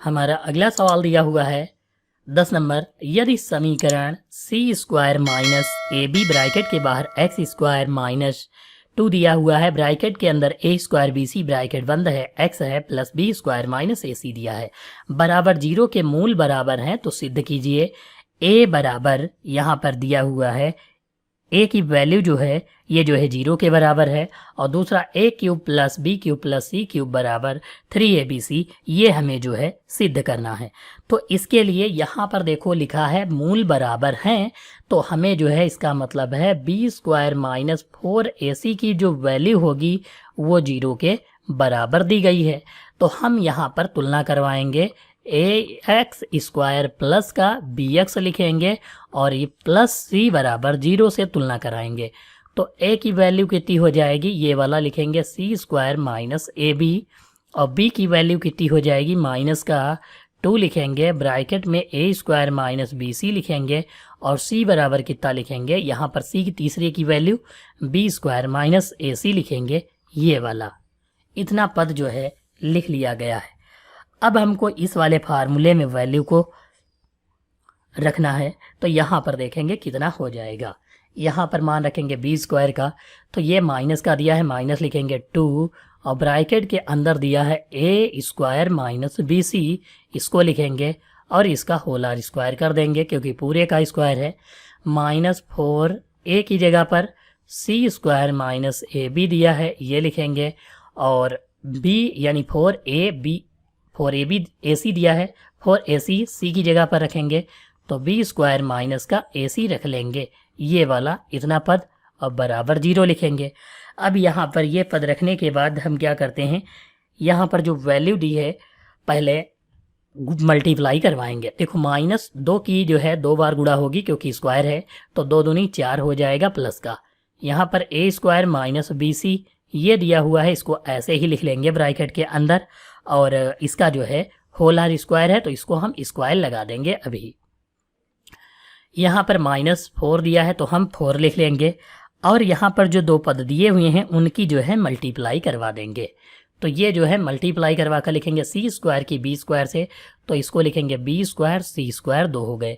हमारा अगला सवाल दिया हुआ है 10 नंबर, यदि समीकरण C square minus A B bracket के बाहर एक्स स्क्वायर माइनस 2 दिया हुआ है, ब्रैकेट के अंदर ए स्क्वायर बी सी ब्रैकेट बंद है, एक्स है प्लस बी स्क्वायर माइनस ए सी दिया है, बराबर 0 के मूल बराबर हैं, तो सिद्ध कीजिए। ए बराबर यहाँ पर दिया हुआ है, ए की वैल्यू जो है ये जो है 0 के बराबर है, और दूसरा A cube plus B cube plus C cube बराबर 3abc, ये हमें जो है सिद्ध करना है। तो इसके लिए यहाँ पर देखो लिखा है मूल बराबर हैं, तो हमें जो है इसका मतलब है बी स्क्वायर माइनस 4ac की जो वैल्यू होगी वो 0 के बराबर दी गई है। तो हम यहाँ पर तुलना करवाएंगे, ए एक्स स्क्वायर प्लस का बी एक्स लिखेंगे और ये प्लस सी बराबर 0 से तुलना कराएंगे। तो ए की वैल्यू कितनी हो जाएगी, ये वाला लिखेंगे सी स्क्वायर माइनस ए बी, और बी की वैल्यू कितनी हो जाएगी, माइनस का 2 लिखेंगे, ब्रैकेट में ए स्क्वायर माइनस बी सी लिखेंगे, और सी बराबर कितना लिखेंगे, यहाँ पर सी की तीसरे की वैल्यू बी स्क्वायर माइनस ए सी लिखेंगे, ये वाला इतना पद जो है लिख लिया गया है। अब हमको इस वाले फार्मूले में वैल्यू को रखना है, तो यहाँ पर देखेंगे कितना हो जाएगा। यहाँ पर मान रखेंगे बी स्क्वायर का, तो ये माइनस का दिया है, माइनस लिखेंगे 2, और ब्रैकेट के अंदर दिया है ए स्क्वायर माइनस बी सी, इसको लिखेंगे और इसका होल आर स्क्वायर कर देंगे क्योंकि पूरे का स्क्वायर है, माइनस 4 ए की जगह पर सी स्क्वायर माइनस ए बी दिया है, ये लिखेंगे, और बी यानी 4ab AC दिया है, 4ac सी की जगह पर रखेंगे, तो बी स्क्वायर माइनस का AC रख लेंगे, ये वाला इतना पद, और बराबर 0 लिखेंगे। अब यहाँ पर ये पद रखने के बाद हम क्या करते हैं, यहाँ पर जो वैल्यू दी है पहले मल्टीप्लाई करवाएंगे। देखो माइनस 2 की जो है 2 बार गुणा होगी क्योंकि स्क्वायर है, तो 2 दूनी 4 हो जाएगा प्लस का, यहाँ पर ए स्क्वायर माइनस बी सी ये दिया हुआ है, इसको ऐसे ही लिख लेंगे ब्रैकेट के अंदर, और इसका जो है होल आर स्क्वायर है तो इसको हम स्क्वायर लगा देंगे। अभी यहाँ पर माइनस 4 दिया है तो हम 4 लिख लेंगे, और यहाँ पर जो 2 पद दिए हुए हैं उनकी जो है मल्टीप्लाई करवा देंगे। तो ये जो है मल्टीप्लाई करवा कर लिखेंगे सी स्क्वायर की बी स्क्वायर से, तो इसको लिखेंगे बी स्क्वायर सी स्क्वायर 2 हो गए,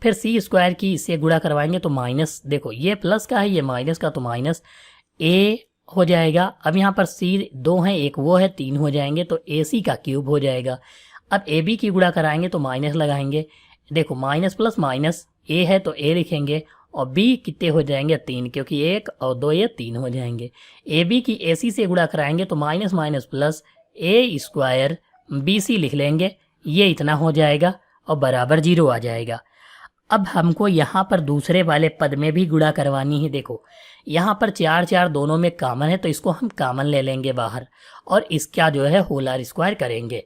फिर सी स्क्वायर की इससे गुणा करवाएंगे तो माइनस, देखो ये प्लस का है ये माइनस का, तो माइनस ए हो जाएगा। अब यहाँ पर सी 2 है, एक वो है, 3 हो जाएंगे, तो ए सी का क्यूब हो जाएगा। अब ए बी की गुणा कराएंगे तो माइनस लगाएंगे, देखो माइनस प्लस माइनस ए है तो ए लिखेंगे, और बी कितने हो जाएंगे 3, क्योंकि 1 और 2 ये 3 हो जाएंगे। ए बी की ए सी से गुणा कराएंगे तो माइनस माइनस प्लस ए स्क्वायर बी सी लिख लेंगे, ये इतना हो जाएगा, और बराबर 0 आ जाएगा। अब हमको यहाँ पर दूसरे वाले पद में भी गुणा करवानी है। देखो यहाँ पर 4 4 दोनों में कॉमन है तो इसको हम कॉमन ले लेंगे बाहर, और इसका जो है होल आर स्क्वायर करेंगे।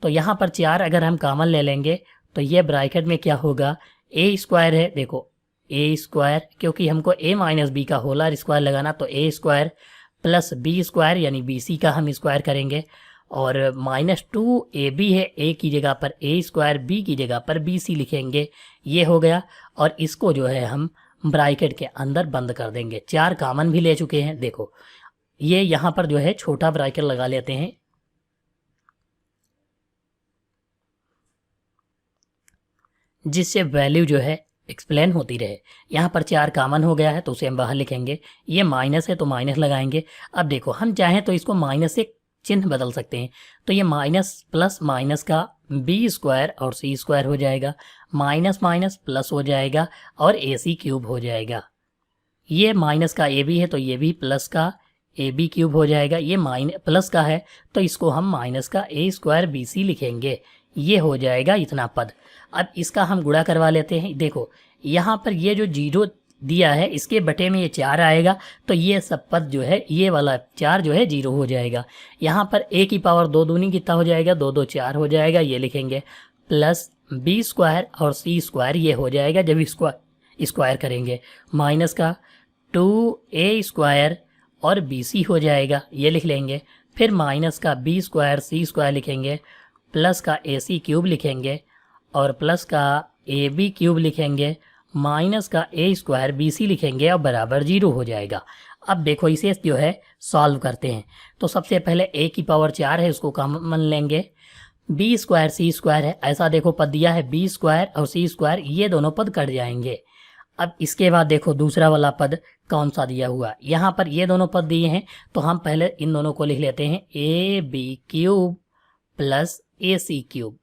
तो यहाँ पर 4 अगर हम कॉमन ले लेंगे तो ये ब्रैकेट में क्या होगा, ए स्क्वायर है, देखो ए स्क्वायर, क्योंकि हमको ए माइनस बी का होल आर स्क्वायर लगाना, तो ए स्क्वायर प्लस बी स्क्वायर यानी बी सी का हम स्क्वायर करेंगे, और माइनस 2ab है, ए की जगह पर ए स्क्वायर बी की जगह पर बी सी लिखेंगे, ये हो गया, और इसको जो है हम ब्रैकेट के अंदर बंद कर देंगे। 4 कॉमन भी ले चुके हैं, देखो ये यहाँ पर जो है छोटा ब्रैकेट लगा लेते हैं, जिससे वैल्यू जो है एक्सप्लेन होती रहे। यहाँ पर 4 कॉमन हो गया है तो उसे हम बाहर लिखेंगे, ये माइनस है तो माइनस लगाएंगे। अब देखो हम चाहें तो इसको माइनस से चिन्ह बदल सकते हैं, तो ये माइनस प्लस माइनस का बी स्क्वायर और सी स्क्वायर हो जाएगा, माइनस माइनस प्लस हो जाएगा और ए सी क्यूब हो जाएगा। ये माइनस का ए बी है तो ये भी प्लस का ए बी क्यूब हो जाएगा, ये माइनस प्लस का है तो इसको हम माइनस का ए स्क्वायर बी सी लिखेंगे, ये हो जाएगा इतना पद। अब इसका हम गुणा करवा लेते हैं। देखो यहाँ पर ये जो 0 दिया है इसके बटे में ये 4 आएगा, तो ये सब पद जो है ये वाला 4 जो है 0 हो जाएगा। यहाँ पर a की पावर 2 दूनी कितना हो जाएगा, 2 2 4 हो जाएगा, ये लिखेंगे, प्लस बी स्क्वायर और सी स्क्वायर ये हो जाएगा जब स्क्वायर करेंगे, माइनस का 2a स्क्वायर और बी सी हो जाएगा, ये लिख लेंगे, फिर माइनस का बी स्क्वायर सी स्क्वायर लिखेंगे, प्लस का ए सी क्यूब लिखेंगे, और प्लस का ए बी क्यूब लिखेंगे, माइनस का ए स्क्वायर बी सी लिखेंगे, और बराबर 0 हो जाएगा। अब देखो इसे जो है सॉल्व करते हैं, तो सबसे पहले a की पावर 4 है उसको कॉमन लेंगे, बी स्क्वायर सी स्क्वायर है, ऐसा देखो पद दिया है बी स्क्वायर और सी स्क्वायर, ये दोनों पद कट जाएंगे। अब इसके बाद देखो दूसरा वाला पद कौन सा दिया हुआ, यहाँ पर ये दोनों पद दिए हैं तो हम पहले इन दोनों को लिख लेते हैं A B cube plus A C cube,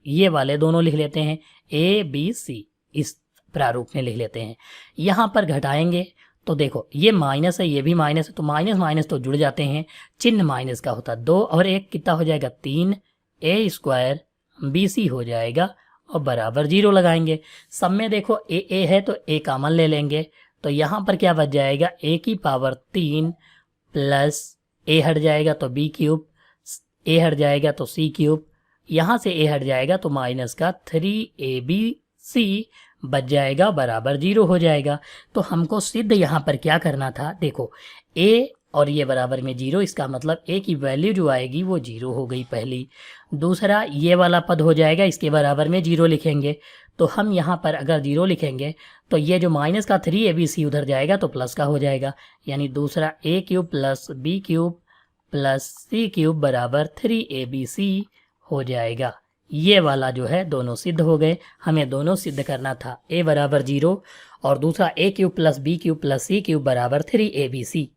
ये वाले दोनों लिख लेते हैं ए बी सी, इस प्रारूप में लिख लेते हैं। यहाँ पर घटाएंगे तो देखो ये माइनस है, ये भी माइनस है, तो माइनस माइनस तो जुड़ जाते हैं, चिन्ह माइनस का होता है। 2 और 1 कितना हो जाएगा 3, ए स्क्वायर बी सी हो जाएगा और बराबर 0 लगाएंगे। सब में देखो ए है तो ए कॉमन ले लेंगे, तो यहाँ पर क्या बच जाएगा ए की पावर 3 प्लस ए हट जाएगा तो बी क्यूब, ए हट जाएगा तो सी क्यूब, यहाँ से ए हट जाएगा तो माइनस का 3abc बच जाएगा बराबर 0 हो जाएगा। तो हमको सिद्ध यहाँ पर क्या करना था, देखो ए और ये बराबर में 0, इसका मतलब ए की वैल्यू जो आएगी वो 0 हो गई पहली। दूसरा ये वाला पद हो जाएगा, इसके बराबर में 0 लिखेंगे, तो हम यहाँ पर अगर 0 लिखेंगे तो ये जो माइनस का 3abc उधर जाएगा तो प्लस का हो जाएगा, यानी दूसरा A cube plus B cube plus C cube बराबर 3abc हो जाएगा। ये वाला जो है दोनों सिद्ध हो गए। हमें दोनों सिद्ध करना था, ए बराबर 0 और दूसरा A cube plus B cube plus C cube बराबर 3abc।